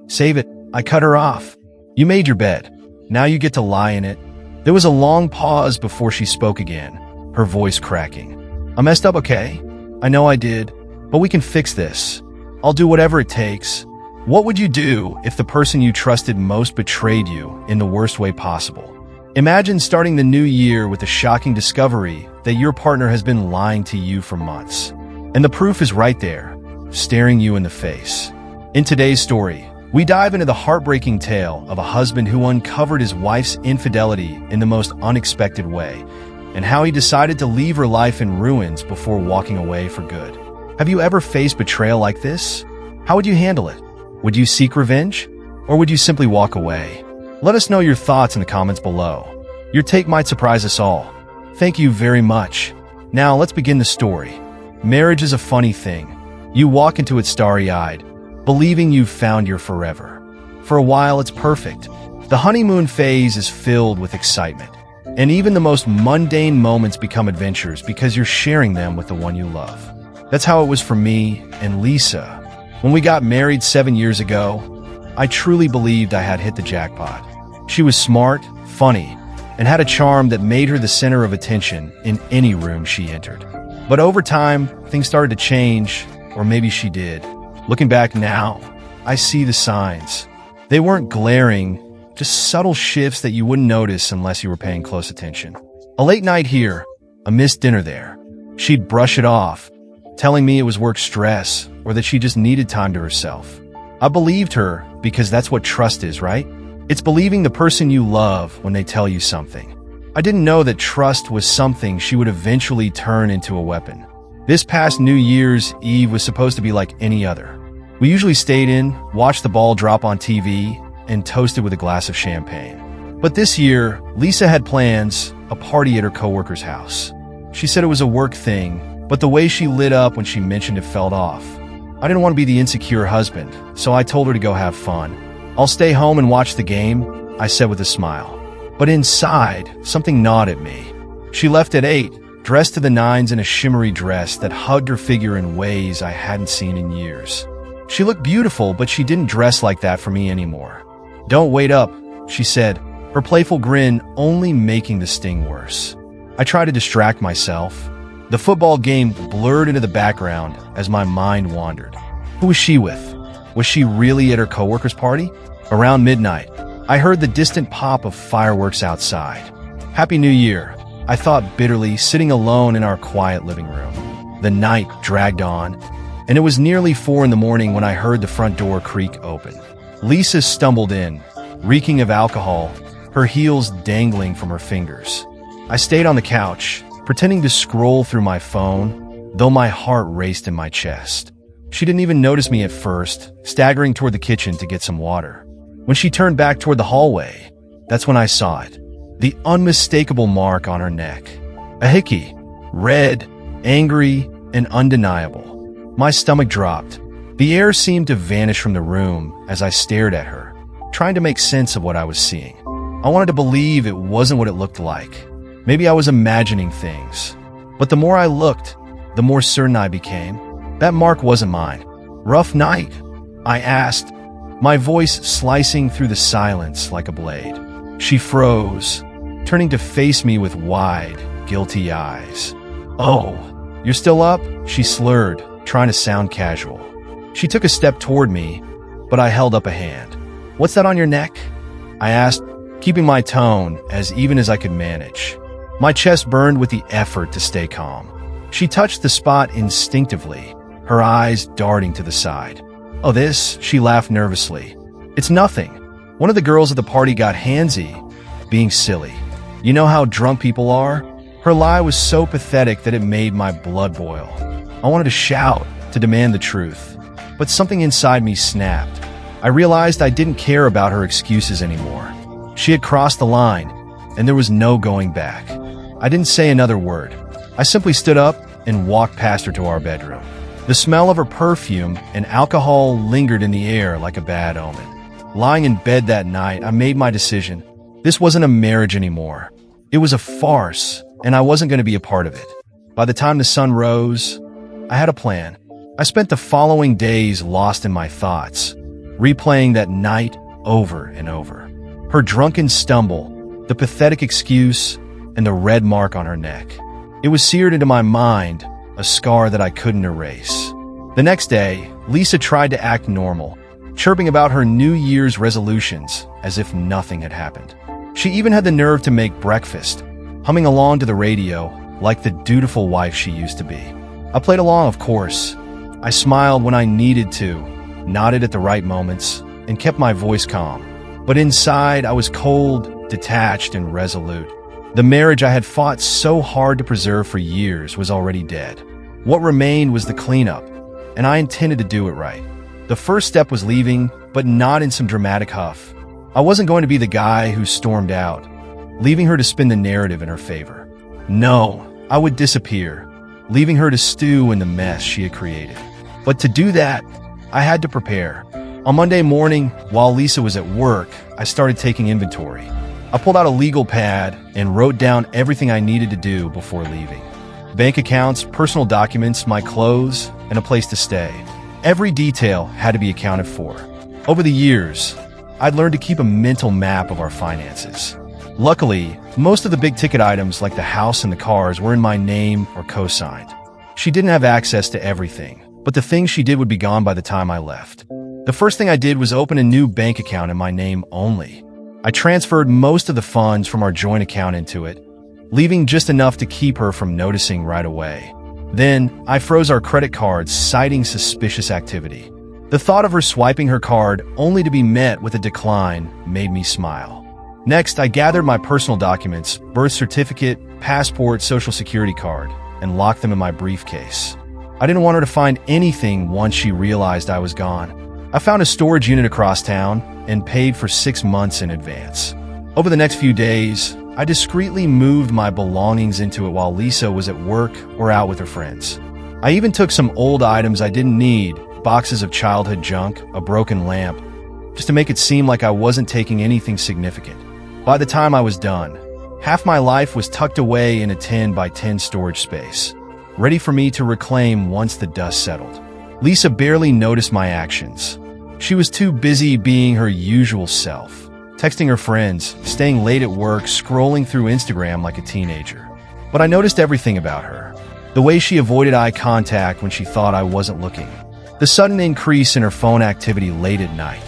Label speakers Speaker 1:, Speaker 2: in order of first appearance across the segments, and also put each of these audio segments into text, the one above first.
Speaker 1: Save it. I cut her off. You made your bed. Now you get to lie in it. There was a long pause before she spoke again, her voice cracking. I messed up, okay? I know I did, but we can fix this. I'll do whatever it takes. What would you do if the person you trusted most betrayed you in the worst way possible? Imagine starting the new year with the shocking discovery that your partner has been lying to you for months. And the proof is right there, staring you in the face. In today's story, we dive into the heartbreaking tale of a husband who uncovered his wife's infidelity in the most unexpected way, and how he decided to leave her life in ruins before walking away for good. Have you ever faced betrayal like this? How would you handle it? Would you seek revenge? Or would you simply walk away? Let us know your thoughts in the comments below. Your take might surprise us all. Thank you very much. Now let's begin the story. Marriage is a funny thing. You walk into it starry-eyed, believing you've found your forever. For a while, it's perfect. The honeymoon phase is filled with excitement, and even the most mundane moments become adventures because you're sharing them with the one you love. That's how it was for me and Lisa. When we got married 7 years ago, I truly believed I had hit the jackpot. She was smart, funny, and had a charm that made her the center of attention in any room she entered. But over time, things started to change, or maybe she did. Looking back now, I see the signs. They weren't glaring, just subtle shifts that you wouldn't notice unless you were paying close attention. A late night here, a missed dinner there. She'd brush it off, telling me it was work stress or that she just needed time to herself. I believed her because that's what trust is, right? It's believing the person you love when they tell you something. I didn't know that trust was something she would eventually turn into a weapon. This past New Year's Eve was supposed to be like any other. We usually stayed in, watched the ball drop on TV, and toasted with a glass of champagne. But this year, Lisa had plans, a party at her coworker's house. She said it was a work thing, but the way she lit up when she mentioned it felt off. I didn't want to be the insecure husband, so I told her to go have fun. I'll stay home and watch the game, I said with a smile. But inside, something gnawed at me. She left at 8, dressed to the nines in a shimmery dress that hugged her figure in ways I hadn't seen in years. She looked beautiful, but she didn't dress like that for me anymore. Don't wait up, she said, her playful grin only making the sting worse. I tried to distract myself. The football game blurred into the background as my mind wandered. Who was she with? Was she really at her coworker's party? Around midnight, I heard the distant pop of fireworks outside. Happy New Year, I thought bitterly, sitting alone in our quiet living room. The night dragged on, and it was nearly 4 in the morning when I heard the front door creak open. Lisa stumbled in, reeking of alcohol, her heels dangling from her fingers. I stayed on the couch, pretending to scroll through my phone, though my heart raced in my chest. She didn't even notice me at first, staggering toward the kitchen to get some water. When she turned back toward the hallway, that's when I saw it. The unmistakable mark on her neck. A Hickey, red, angry, and undeniable. My stomach dropped. The air seemed to vanish from the room as I stared at her, trying to make sense of what I was seeing. I wanted to believe it wasn't what it looked like. Maybe I was imagining things. But the more I looked, the more certain I became. That mark wasn't mine. Rough night? I asked, my voice slicing through the silence like a blade. She froze, turning to face me with wide, guilty eyes. Oh, you're still up? She slurred, trying to sound casual. She took a step toward me, but I held up a hand. What's that on your neck? I asked, keeping my tone as even as I could manage. My chest burned with the effort to stay calm. She touched the spot instinctively, her eyes darting to the side. Oh, this? She laughed nervously. It's nothing. One of the girls at the party got handsy, being silly. You know how drunk people are? Her lie was so pathetic that it made my blood boil. I wanted to shout, to demand the truth, but something inside me snapped. I realized I didn't care about her excuses anymore. She had crossed the line, and there was no going back. I didn't say another word. I simply stood up and walked past her to our bedroom. The smell of her perfume and alcohol lingered in the air like a bad omen. Lying in bed that night, I made my decision. This wasn't a marriage anymore. It was a farce, and I wasn't going to be a part of it. By the time the sun rose, I had a plan. I spent the following days lost in my thoughts, replaying that night over and over. Her drunken stumble, the pathetic excuse, and the red mark on her neck. It was seared into my mind, a scar that I couldn't erase. The next day, Lisa tried to act normal, chirping about her New Year's resolutions as if nothing had happened. She even had the nerve to make breakfast, humming along to the radio like the dutiful wife she used to be. I played along, of course. I smiled when I needed to, nodded at the right moments, and kept my voice calm. But inside, I was cold, detached, and resolute. The marriage I had fought so hard to preserve for years was already dead. What remained was the cleanup, and I intended to do it right. The first step was leaving, but not in some dramatic huff. I wasn't going to be the guy who stormed out, leaving her to spin the narrative in her favor. No, I would disappear, leaving her to stew in the mess she had created. But to do that, I had to prepare. On Monday morning, while Lisa was at work, I started taking inventory. I pulled out a legal pad and wrote down everything I needed to do before leaving. Bank accounts, personal documents, my clothes, and a place to stay. Every detail had to be accounted for. Over the years, I'd learned to keep a mental map of our finances. Luckily, most of the big-ticket items like the house and the cars were in my name or co-signed. She didn't have access to everything, but the things she did would be gone by the time I left. The first thing I did was open a new bank account in my name only. I transferred most of the funds from our joint account into it, leaving just enough to keep her from noticing right away. Then, I froze our credit cards, citing suspicious activity. The thought of her swiping her card only to be met with a decline made me smile. Next, I gathered my personal documents, birth certificate, passport, social security card, and locked them in my briefcase. I didn't want her to find anything once she realized I was gone. I found a storage unit across town and paid for 6 months in advance. Over the next few days, I discreetly moved my belongings into it while Lisa was at work or out with her friends. I even took some old items I didn't need, boxes of childhood junk, a broken lamp, just to make it seem like I wasn't taking anything significant. By the time I was done, half my life was tucked away in a 10 by 10 storage space, ready for me to reclaim once the dust settled. Lisa barely noticed my actions. She was too busy being her usual self, texting her friends, staying late at work, scrolling through Instagram like a teenager. But I noticed everything about her. The way she avoided eye contact when she thought I wasn't looking. The sudden increase in her phone activity late at night.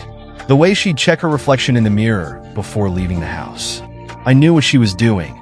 Speaker 1: The way she'd check her reflection in the mirror before leaving the house. I knew what she was doing,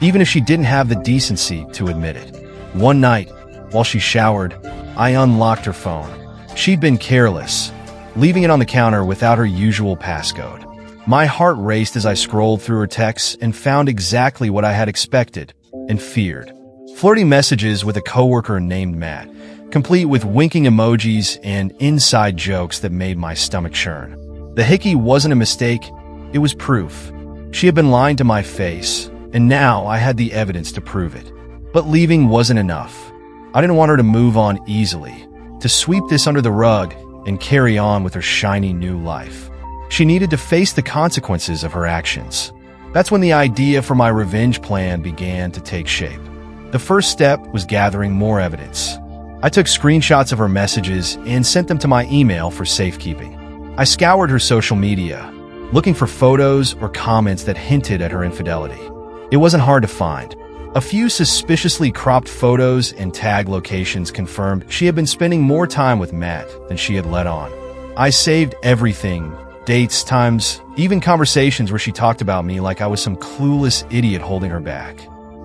Speaker 1: even if she didn't have the decency to admit it. One night, while she showered, I unlocked her phone. She'd been careless, leaving it on the counter without her usual passcode. My heart raced as I scrolled through her texts and found exactly what I had expected and feared. Flirty messages with a coworker named Matt, complete with winking emojis and inside jokes that made my stomach churn. The Hickey wasn't a mistake, it was proof. She had been lying to my face, and now I had the evidence to prove it. But leaving wasn't enough. I didn't want her to move on easily, to sweep this under the rug and carry on with her shiny new life. She needed to face the consequences of her actions. That's when the idea for my revenge plan began to take shape. The first step was gathering more evidence. I took screenshots of her messages and sent them to my email for safekeeping. I scoured her social media, looking for photos or comments that hinted at her infidelity. It wasn't hard to find. A few suspiciously cropped photos and tag locations confirmed she had been spending more time with Matt than she had let on. I saved everything, dates, times, even conversations where she talked about me like I was some clueless idiot holding her back.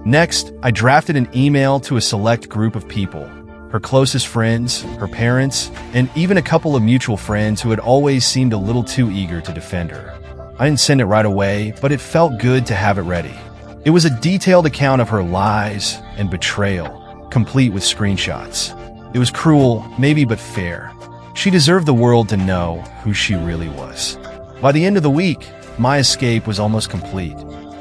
Speaker 1: Next, I drafted an email to a select group of people, her closest friends, her parents, and even a couple of mutual friends who had always seemed a little too eager to defend her. I didn't send it right away, but it felt good to have it ready. It was a detailed account of her lies and betrayal, complete with screenshots. It was cruel, maybe, but fair. She deserved the world to know who she really was. By the end of the week, my escape was almost complete.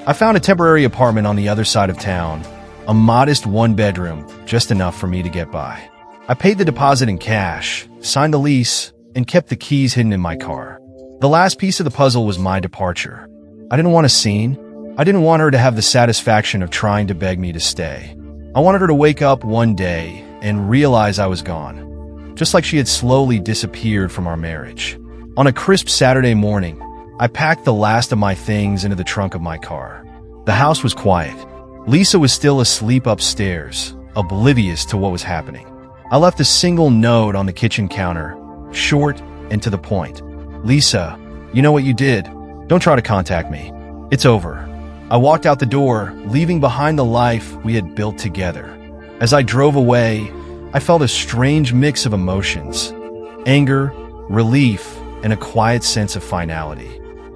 Speaker 1: I found a temporary apartment on the other side of town, a modest one-bedroom, just enough for me to get by. I paid the deposit in cash, signed the lease, and kept the keys hidden in my car. The last piece of the puzzle was my departure. I didn't want a scene. I didn't want her to have the satisfaction of trying to beg me to stay. I wanted her to wake up one day and realize I was gone, just like she had slowly disappeared from our marriage. On a crisp Saturday morning, I packed the last of my things into the trunk of my car. The house was quiet. Lisa was still asleep upstairs, oblivious to what was happening. I left a single note on the kitchen counter, short and to the point. "Lisa, you know what you did. Don't try to contact me. It's over." I walked out the door, leaving behind the life we had built together. As I drove away, I felt a strange mix of emotions: anger, relief, and a quiet sense of finality.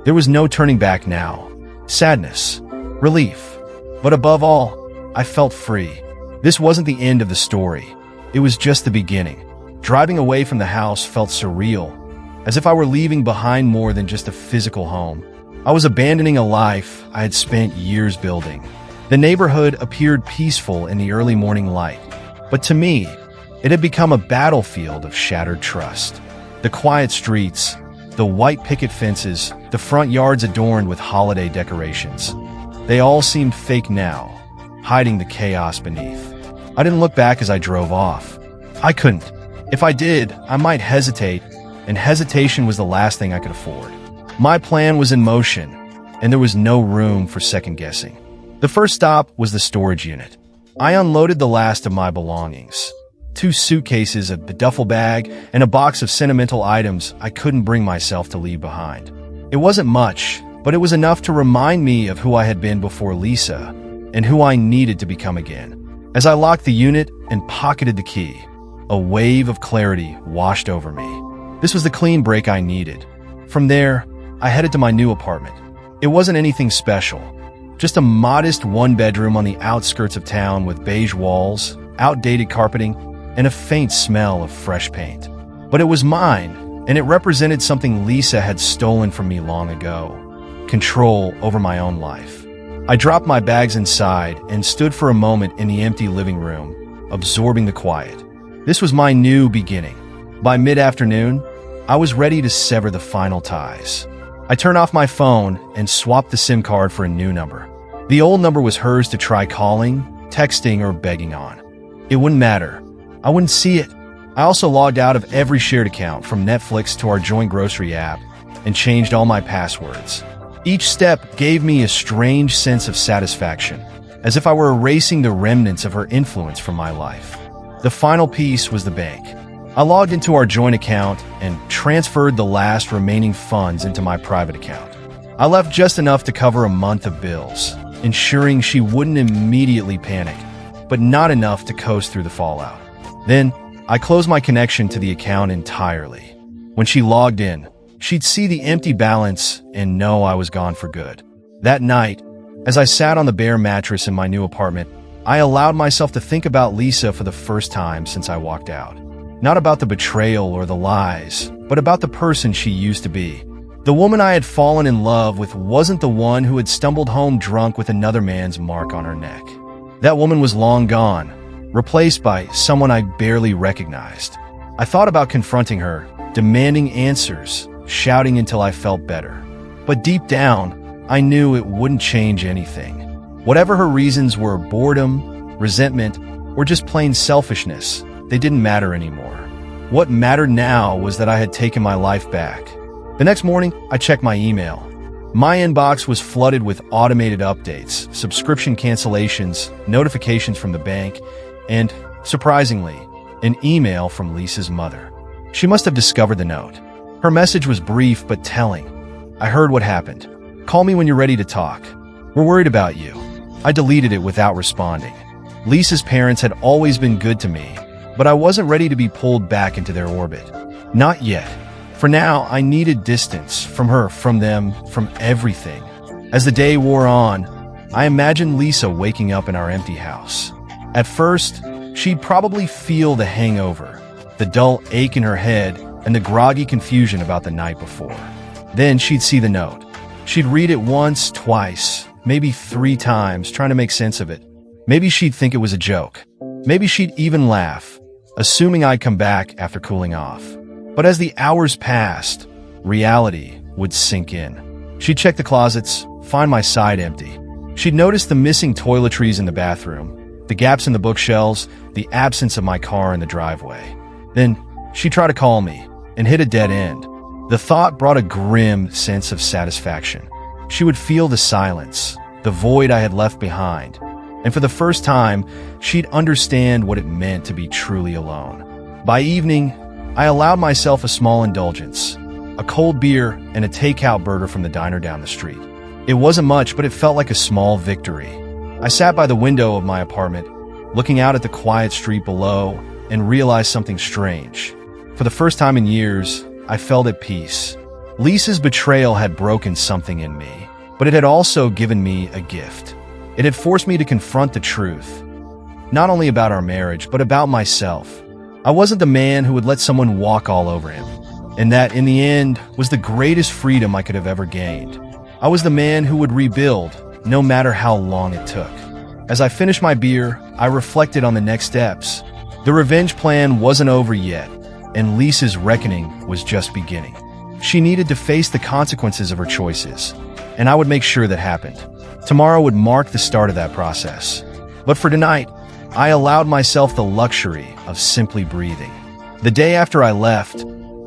Speaker 1: There was no turning back now. Sadness, relief, but above all, I felt free. This wasn't the end of the story. It was just the beginning. Driving away from the house felt surreal, as if I were leaving behind more than just a physical home. I was abandoning a life I had spent years building. The neighborhood appeared peaceful in the early morning light, but to me, it had become a battlefield of shattered trust. The quiet streets, the white picket fences, the front yards adorned with holiday decorations. They all seemed fake now, hiding the chaos beneath. I didn't look back as I drove off. I couldn't. If I did, I might hesitate, and hesitation was the last thing I could afford. My plan was in motion, and there was no room for second-guessing. The first stop was the storage unit. I unloaded the last of my belongings. 2 suitcases, a duffel bag, and a box of sentimental items I couldn't bring myself to leave behind. It wasn't much, but it was enough to remind me of who I had been before Lisa, and who I needed to become again. As I locked the unit and pocketed the key, a wave of clarity washed over me. This was the clean break I needed. From there, I headed to my new apartment. It wasn't anything special, just a modest 1-bedroom on the outskirts of town with beige walls, outdated carpeting, and a faint smell of fresh paint. But it was mine, and it represented something Lisa had stolen from me long ago: control over my own life. I dropped my bags inside and stood for a moment in the empty living room, absorbing the quiet. This was my new beginning. By mid-afternoon, I was ready to sever the final ties. I turned off my phone and swapped the SIM card for a new number. The old number was hers to try calling, texting, or begging on. It wouldn't matter. I wouldn't see it. I also logged out of every shared account, from Netflix to our joint grocery app, and changed all my passwords. Each step gave me a strange sense of satisfaction, as if I were erasing the remnants of her influence from my life. The final piece was the bank. I logged into our joint account and transferred the last remaining funds into my private account. I left just enough to cover a month of bills, ensuring she wouldn't immediately panic, but not enough to coast through the fallout. Then, I closed my connection to the account entirely. When she logged in, she'd see the empty balance and know I was gone for good. That night, as I sat on the bare mattress in my new apartment, I allowed myself to think about Lisa for the first time since I walked out. Not about the betrayal or the lies, but about the person she used to be. The woman I had fallen in love with wasn't the one who had stumbled home drunk with another man's mark on her neck. That woman was long gone, replaced by someone I barely recognized. I thought about confronting her, demanding answers, shouting until I felt better. But deep down, I knew it wouldn't change anything. Whatever her reasons were, boredom, resentment, or just plain selfishness, they didn't matter anymore. What mattered now was that I had taken my life back. The next morning, I checked my email. My inbox was flooded with automated updates, subscription cancellations, notifications from the bank, and, surprisingly, an email from Lisa's mother. She must have discovered the note. Her message was brief but telling. "I heard what happened. Call me when you're ready to talk. We're worried about you." I deleted it without responding. Lisa's parents had always been good to me, but I wasn't ready to be pulled back into their orbit. Not yet. For now, I needed distance from her, from them, from everything. As the day wore on, I imagined Lisa waking up in our empty house. At first, she'd probably feel the hangover, the dull ache in her head, and the groggy confusion about the night before. Then she'd see the note. She'd read it once, twice, maybe 3 times, trying to make sense of it. Maybe she'd think it was a joke. Maybe she'd even laugh, assuming I'd come back after cooling off. But as the hours passed, reality would sink in. She'd check the closets, find my side empty. She'd notice the missing toiletries in the bathroom, the gaps in the bookshelves, the absence of my car in the driveway. Then she'd try to call me and hit a dead end. The thought brought a grim sense of satisfaction. She would feel the silence, the void I had left behind, and for the first time, she'd understand what it meant to be truly alone. By evening, I allowed myself a small indulgence, a cold beer and a takeout burger from the diner down the street. It wasn't much, but it felt like a small victory. I sat by the window of my apartment, looking out at the quiet street below, and realized something strange. For the first time in years, I felt at peace. Lisa's betrayal had broken something in me, but it had also given me a gift. It had forced me to confront the truth, not only about our marriage, but about myself. I wasn't the man who would let someone walk all over him, and that, in the end, was the greatest freedom I could have ever gained. I was the man who would rebuild, no matter how long it took. As I finished my beer, I reflected on the next steps. The revenge plan wasn't over yet, and Lisa's reckoning was just beginning. She needed to face the consequences of her choices, and I would make sure that happened. Tomorrow would mark the start of that process. But for tonight, I allowed myself the luxury of simply breathing. The day after I left,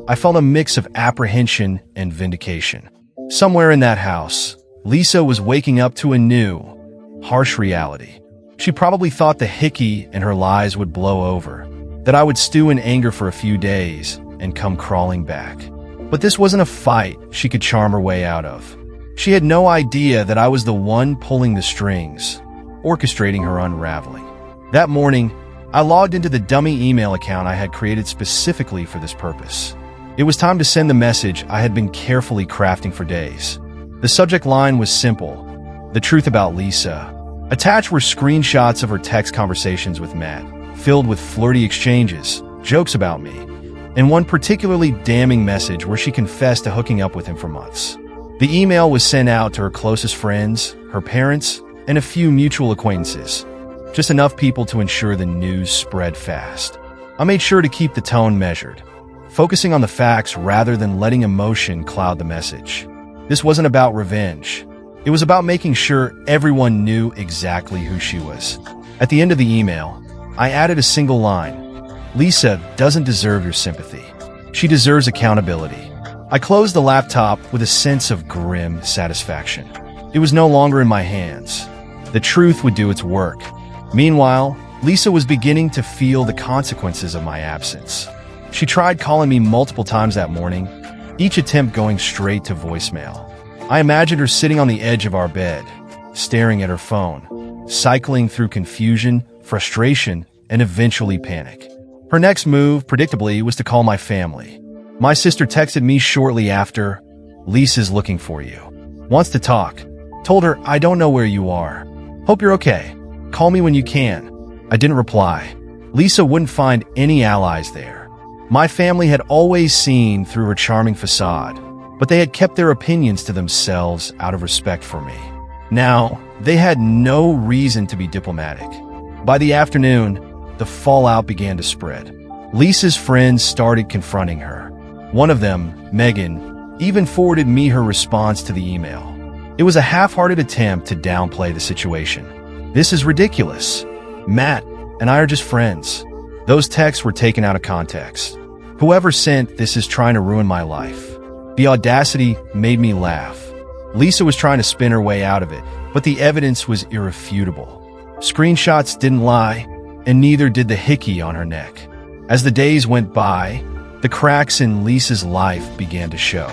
Speaker 1: I felt a mix of apprehension and vindication. Somewhere in that house, Lisa was waking up to a new, harsh reality. She probably thought the Hickey and her lies would blow over, that I would stew in anger for a few days and come crawling back. But this wasn't a fight she could charm her way out of. She had no idea that I was the one pulling the strings, orchestrating her unraveling. That morning, I logged into the dummy email account I had created specifically for this purpose. It was time to send the message I had been carefully crafting for days. The subject line was simple: the truth about Lisa. Attached were screenshots of her text conversations with Matt, filled with flirty exchanges, jokes about me, and one particularly damning message where she confessed to hooking up with him for months. The email was sent out to her closest friends, her parents, and a few mutual acquaintances. Just enough people to ensure the news spread fast. I made sure to keep the tone measured, focusing on the facts rather than letting emotion cloud the message. This wasn't about revenge. It was about making sure everyone knew exactly who she was. At the end of the email, I added a single line: Lisa doesn't deserve your sympathy. She deserves accountability. I closed the laptop with a sense of grim satisfaction. It was no longer in my hands. The truth would do its work. Meanwhile, Lisa was beginning to feel the consequences of my absence. She tried calling me multiple times that morning, each attempt going straight to voicemail. I imagined her sitting on the edge of our bed, staring at her phone, cycling through confusion, frustration, and eventually panic. Her next move, predictably, was to call my family. My sister texted me shortly after: "Lisa's looking for you. Wants to talk. Told her I don't know where you are. Hope you're okay. Call me when you can." I didn't reply. Lisa wouldn't find any allies there. My family had always seen through her charming facade, but they had kept their opinions to themselves out of respect for me. Now, they had no reason to be diplomatic. By the afternoon, the fallout began to spread. Lisa's friends started confronting her. One of them, Megan, even forwarded me her response to the email. It was a half-hearted attempt to downplay the situation. "This is ridiculous. Matt and I are just friends." Those texts were taken out of context. Whoever sent "this is trying to ruin my life." The audacity made me laugh. Lisa was trying to spin her way out of it, but the evidence was irrefutable. Screenshots didn't lie, and neither did the Hickey on her neck. As the days went by, the cracks in Lisa's life began to show.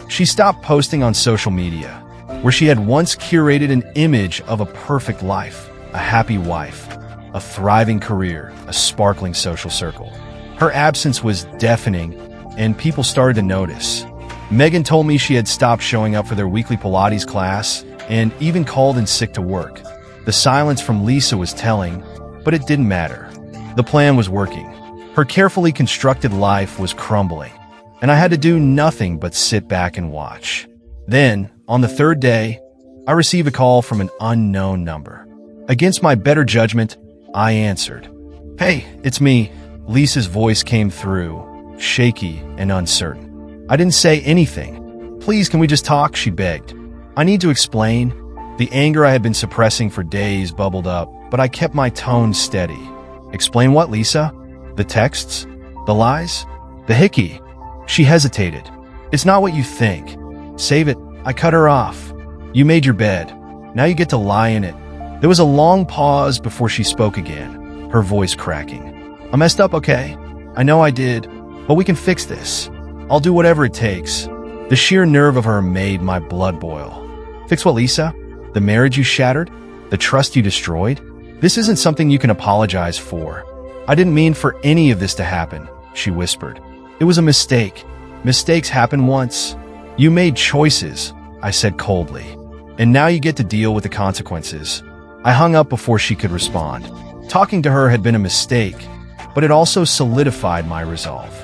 Speaker 1: She stopped posting on social media, where she had once curated an image of a perfect life, a happy wife, a thriving career, a sparkling social circle. Her absence was deafening, and people started to notice. Megan told me she had stopped showing up for their weekly Pilates class and even called in sick to work. The silence from Lisa was telling, but it didn't matter. The plan was working. Her carefully constructed life was crumbling, and I had to do nothing but sit back and watch. Then, on the third day, I received a call from an unknown number. Against my better judgment, I answered. "Hey, it's me." Lisa's voice came through, shaky and uncertain. I didn't say anything. "Please, can we just talk?" she begged. "I need to explain." The anger I had been suppressing for days bubbled up, but I kept my tone steady. "Explain what, Lisa? The texts? The lies? The Hickey?" She hesitated. It's not what you think. Save it. I cut her off. You made your bed. Now you get to lie in it. There was a long pause before she spoke again, her voice cracking. I messed up, okay? I know I did, but we can fix this. I'll do whatever it takes. The sheer nerve of her made my blood boil. Fix what, Lisa? The marriage you shattered? The trust you destroyed? This isn't something you can apologize for. I didn't mean for any of this to happen, she whispered. It was a mistake. Mistakes happen once. You made choices, I said coldly. And now you get to deal with the consequences. I hung up before she could respond. Talking to her had been a mistake, but it also solidified my resolve.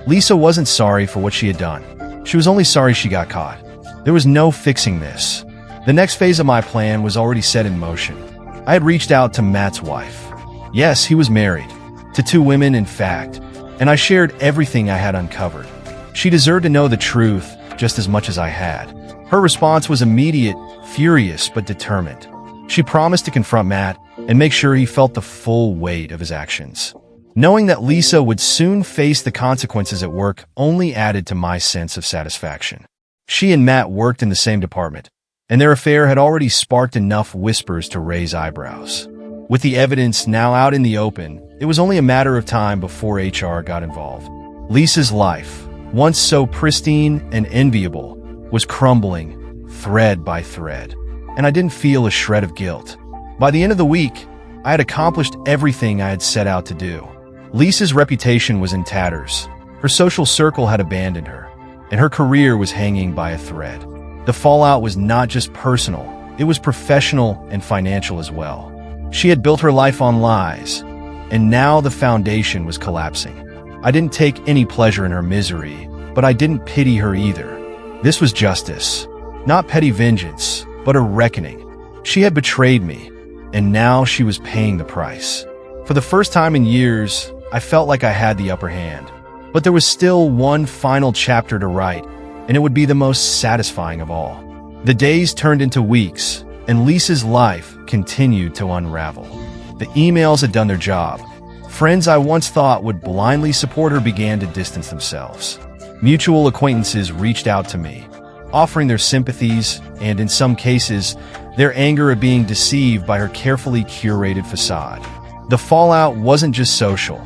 Speaker 1: Lisa wasn't sorry for what she had done. She was only sorry she got caught. There was no fixing this. The next phase of my plan was already set in motion. I had reached out to Matt's wife. Yes, he was married. To 2 women, in fact. And I shared everything I had uncovered. She deserved to know the truth just as much as I had. Her response was immediate, furious, but determined. She promised to confront Matt and make sure he felt the full weight of his actions. Knowing that Lisa would soon face the consequences at work only added to my sense of satisfaction. She and Matt worked in the same department, and their affair had already sparked enough whispers to raise eyebrows. With the evidence now out in the open, it was only a matter of time before HR got involved. Lisa's life, once so pristine and enviable, was crumbling thread by thread, and I didn't feel a shred of guilt. By the end of the week, I had accomplished everything I had set out to do. Lisa's reputation was in tatters. Her social circle had abandoned her, and her career was hanging by a thread. The fallout was not just personal, it was professional and financial as well. She had built her life on lies, and now the foundation was collapsing. I didn't take any pleasure in her misery, but I didn't pity her either. This was justice, not petty vengeance, but a reckoning. She had betrayed me, and now she was paying the price. For the first time in years, I felt like I had the upper hand. But there was still one final chapter to write, and it would be the most satisfying of all. The days turned into weeks, and Lisa's life continued to unravel. The emails had done their job. Friends I once thought would blindly support her began to distance themselves. Mutual acquaintances reached out to me, offering their sympathies and, in some cases, their anger at being deceived by her carefully curated facade. The fallout wasn't just social,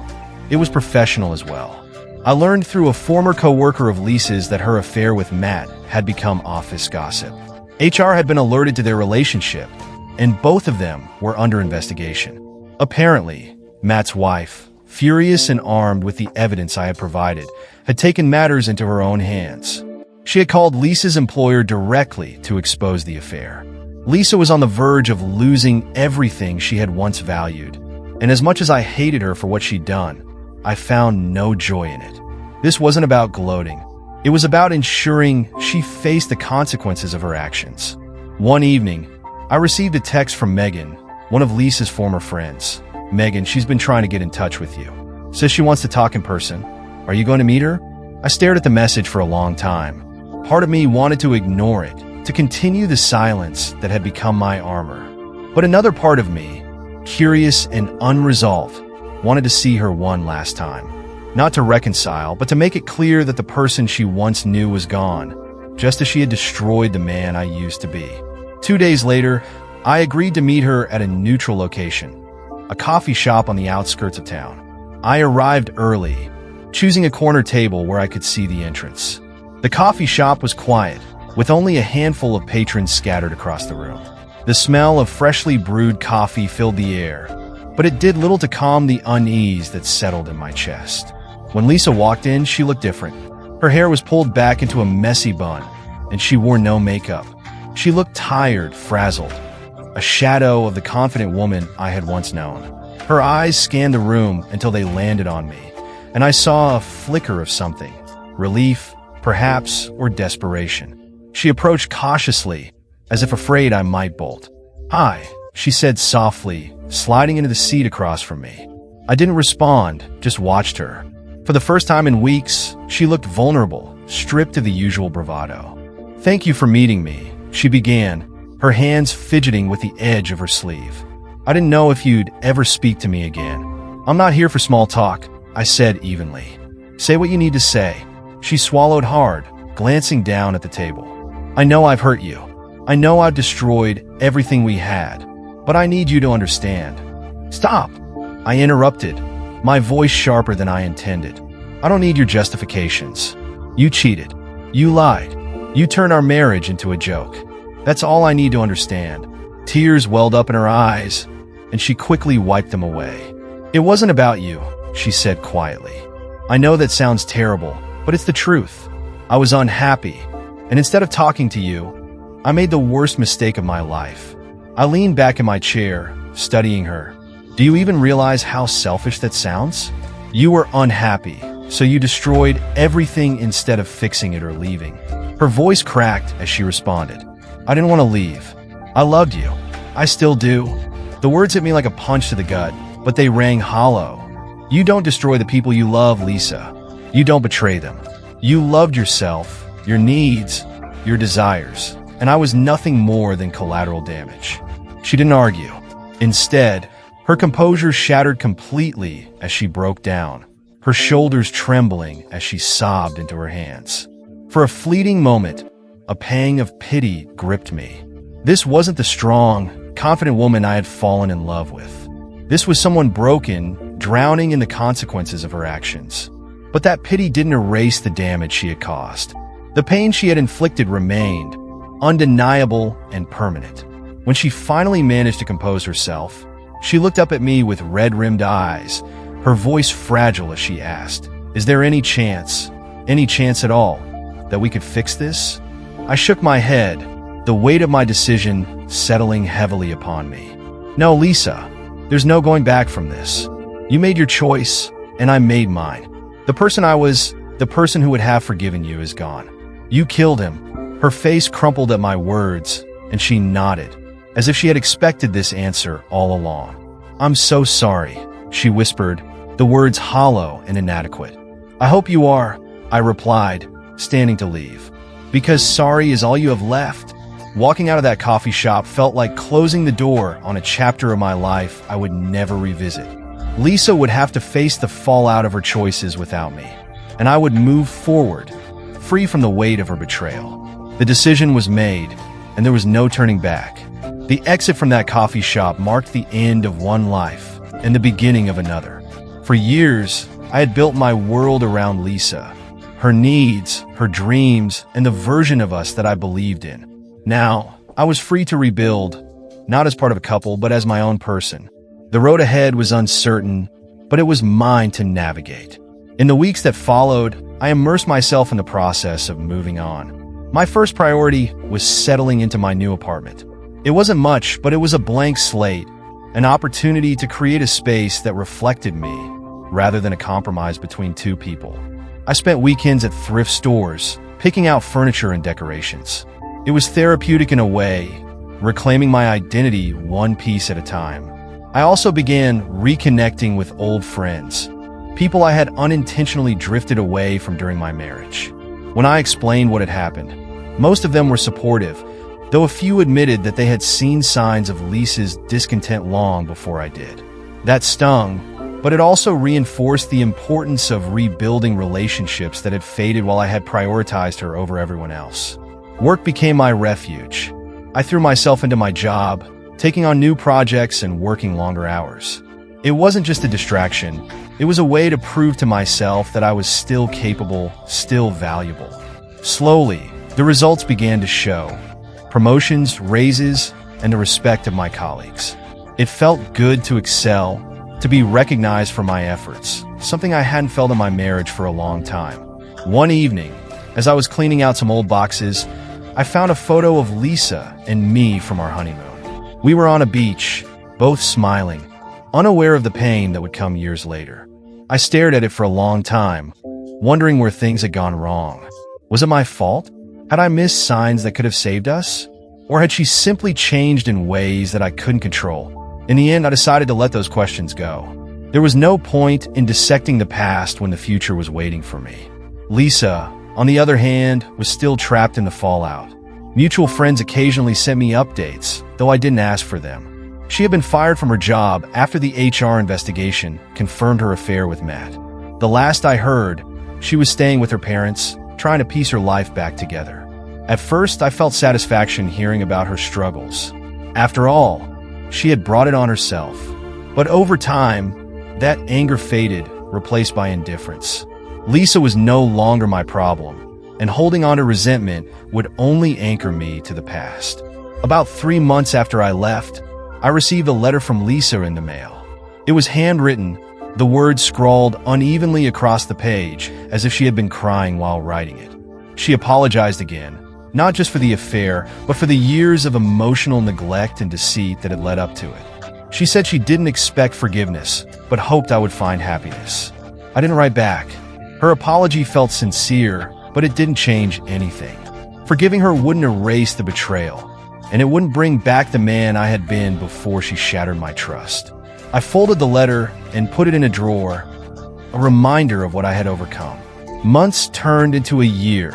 Speaker 1: it was professional as well. I learned through a former co-worker of Lisa's that her affair with Matt had become office gossip. HR had been alerted to their relationship, and both of them were under investigation. Apparently, Matt's wife, furious and armed with the evidence I had provided, had taken matters into her own hands. She had called Lisa's employer directly to expose the affair. Lisa was on the verge of losing everything she had once valued, and as much as I hated her for what she'd done, I found no joy in it. This wasn't about gloating. It was about ensuring she faced the consequences of her actions. One evening, I received a text from Megan, one of Lisa's former friends. Megan, she's been trying to get in touch with you. Says she wants to talk in person. Are you going to meet her? I stared at the message for a long time. Part of me wanted to ignore it, to continue the silence that had become my armor. But another part of me, curious and unresolved, wanted to see her one last time. Not to reconcile, but to make it clear that the person she once knew was gone, just as she had destroyed the man I used to be. 2 days later, I agreed to meet her at a neutral location, a coffee shop on the outskirts of town. I arrived early, choosing a corner table where I could see the entrance. The coffee shop was quiet, with only a handful of patrons scattered across the room. The smell of freshly brewed coffee filled the air, but it did little to calm the unease that settled in my chest. When Lisa walked in, she looked different. Her hair was pulled back into a messy bun, and she wore no makeup. She looked tired, frazzled, a shadow of the confident woman I had once known. Her eyes scanned the room until they landed on me, and I saw a flicker of something, relief, perhaps, or desperation. She approached cautiously, as if afraid I might bolt. "Hi," she said softly, sliding into the seat across from me. I didn't respond, just watched her. For the first time in weeks, she looked vulnerable, stripped of the usual bravado. "Thank you for meeting me," she began, her hands fidgeting with the edge of her sleeve. "I didn't know if you'd ever speak to me again." "I'm not here for small talk," I said evenly. "Say what you need to say." She swallowed hard, glancing down at the table. I know I've hurt you. I know I've destroyed everything we had, but I need you to understand. Stop! I interrupted, my voice sharper than I intended. I don't need your justifications. You cheated. You lied. You turned our marriage into a joke. That's all I need to understand. Tears welled up in her eyes, and she quickly wiped them away. It wasn't about you, she said quietly. I know that sounds terrible, but it's the truth. I was unhappy, and instead of talking to you, I made the worst mistake of my life. I leaned back in my chair, studying her. Do you even realize how selfish that sounds? You were unhappy, so you destroyed everything instead of fixing it or leaving. Her voice cracked as she responded. I didn't want to leave. I loved you. I still do. The words hit me like a punch to the gut, but they rang hollow. You don't destroy the people you love, Lisa. You don't betray them. You loved yourself, your needs, your desires, and I was nothing more than collateral damage. She didn't argue. Instead, her composure shattered completely as she broke down, her shoulders trembling as she sobbed into her hands. For a fleeting moment, a pang of pity gripped me. This wasn't the strong, confident woman I had fallen in love with. This was someone broken, drowning in the consequences of her actions. But that pity didn't erase the damage she had caused. The pain she had inflicted remained, undeniable and permanent. When she finally managed to compose herself, she looked up at me with red-rimmed eyes, her voice fragile as she asked, "Is there any chance at all, that we could fix this?" I shook my head, the weight of my decision settling heavily upon me. No, Lisa, there's no going back from this. You made your choice, and I made mine. The person I was, the person who would have forgiven you, is gone. You killed him. Her face crumpled at my words, and she nodded, as if she had expected this answer all along. I'm so sorry, she whispered, the words hollow and inadequate. I hope you are, I replied, standing to leave. Because sorry is all you have left. Walking out of that coffee shop felt like closing the door on a chapter of my life I would never revisit. Lisa would have to face the fallout of her choices without me, and I would move forward, free from the weight of her betrayal. The decision was made, and there was no turning back. The exit from that coffee shop marked the end of one life and the beginning of another. For years, I had built my world around Lisa, her needs, her dreams, and the version of us that I believed in. Now, I was free to rebuild, not as part of a couple, but as my own person. The road ahead was uncertain, but it was mine to navigate. In the weeks that followed, I immersed myself in the process of moving on. My first priority was settling into my new apartment. It wasn't much, but it was a blank slate, an opportunity to create a space that reflected me, rather than a compromise between two people. I spent weekends at thrift stores, picking out furniture and decorations. It was therapeutic in a way, reclaiming my identity one piece at a time. I also began reconnecting with old friends, people I had unintentionally drifted away from during my marriage. When I explained what had happened, most of them were supportive, though a few admitted that they had seen signs of Lisa's discontent long before I did. That stung, but it also reinforced the importance of rebuilding relationships that had faded while I had prioritized her over everyone else. Work became my refuge. I threw myself into my job, taking on new projects and working longer hours. It wasn't just a distraction, it was a way to prove to myself that I was still capable, still valuable. Slowly, the results began to show. Promotions, raises, and the respect of my colleagues. It felt good to excel, to be recognized for my efforts, something I hadn't felt in my marriage for a long time. One evening, as I was cleaning out some old boxes, I found a photo of Lisa and me from our honeymoon. We were on a beach, both smiling, unaware of the pain that would come years later. I stared at it for a long time, wondering where things had gone wrong. Was it my fault? Had I missed signs that could have saved us? Or had she simply changed in ways that I couldn't control? In the end, I decided to let those questions go. There was no point in dissecting the past when the future was waiting for me. Lisa, on the other hand, was still trapped in the fallout. Mutual friends occasionally sent me updates, though I didn't ask for them. She had been fired from her job after the HR investigation confirmed her affair with Matt. The last I heard, she was staying with her parents, trying to piece her life back together. At first, I felt satisfaction hearing about her struggles. After all, she had brought it on herself. But over time, that anger faded, replaced by indifference. Lisa was no longer my problem, and holding on to resentment would only anchor me to the past. About 3 months after I left, I received a letter from Lisa in the mail. It was handwritten, the words scrawled unevenly across the page, as if she had been crying while writing it. She apologized again, not just for the affair, but for the years of emotional neglect and deceit that had led up to it. She said she didn't expect forgiveness, but hoped I would find happiness. I didn't write back. Her apology felt sincere, but it didn't change anything. Forgiving her wouldn't erase the betrayal, and it wouldn't bring back the man I had been before she shattered my trust. I folded the letter and put it in a drawer, a reminder of what I had overcome. Months turned into a year,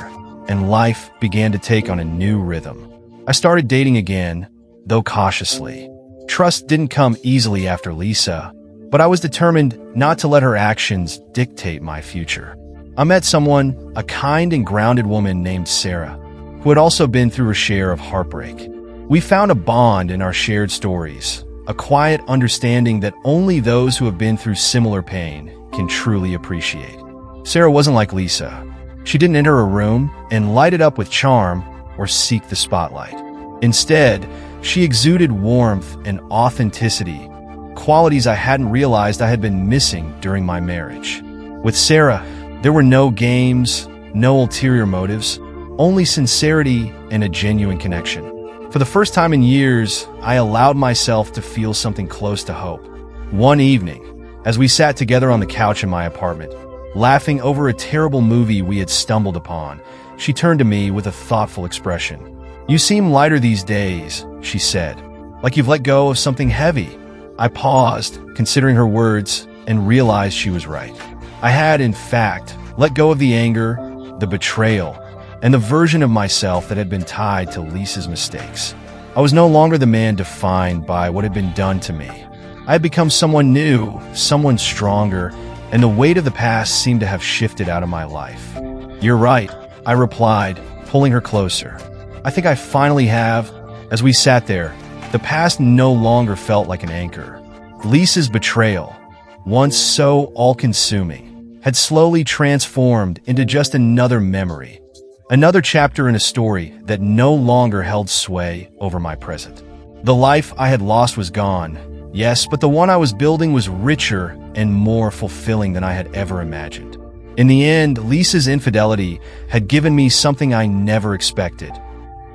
Speaker 1: and life began to take on a new rhythm. I started dating again, though cautiously. Trust didn't come easily after Lisa, but I was determined not to let her actions dictate my future. I met someone, a kind and grounded woman named Sarah, who had also been through her share of heartbreak. We found a bond in our shared stories, a quiet understanding that only those who have been through similar pain can truly appreciate. Sarah wasn't like Lisa. She didn't enter a room and light it up with charm or seek the spotlight. Instead, she exuded warmth and authenticity, qualities I hadn't realized I had been missing during my marriage. With Sarah, there were no games, no ulterior motives, only sincerity and a genuine connection. For the first time in years, I allowed myself to feel something close to hope. One evening, as we sat together on the couch in my apartment, laughing over a terrible movie we had stumbled upon, she turned to me with a thoughtful expression. "You seem lighter these days," she said, "like you've let go of something heavy." I paused, considering her words, and realized she was right. I had, in fact, let go of the anger, the betrayal, and the version of myself that had been tied to Lisa's mistakes. I was no longer the man defined by what had been done to me. I had become someone new, someone stronger, and the weight of the past seemed to have shifted out of my life. "You're right," I replied, pulling her closer. "I think I finally have." As we sat there, the past no longer felt like an anchor. Lisa's betrayal, once so all-consuming, had slowly transformed into just another memory, another chapter in a story that no longer held sway over my present. The life I had lost was gone, yes, but the one I was building was richer and more fulfilling than I had ever imagined. In the end, Lisa's infidelity had given me something I never expected: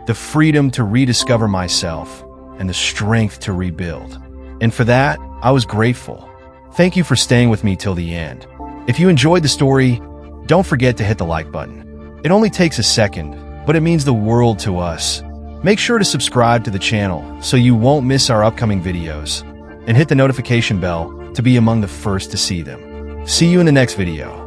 Speaker 1: the freedom to rediscover myself and the strength to rebuild. And for that, I was grateful. Thank you for staying with me till the end. If you enjoyed the story, don't forget to hit the like button. It only takes a second, but it means the world to us. Make sure to subscribe to the channel so you won't miss our upcoming videos, and hit the notification bell to be among the first to see them. See you in the next video.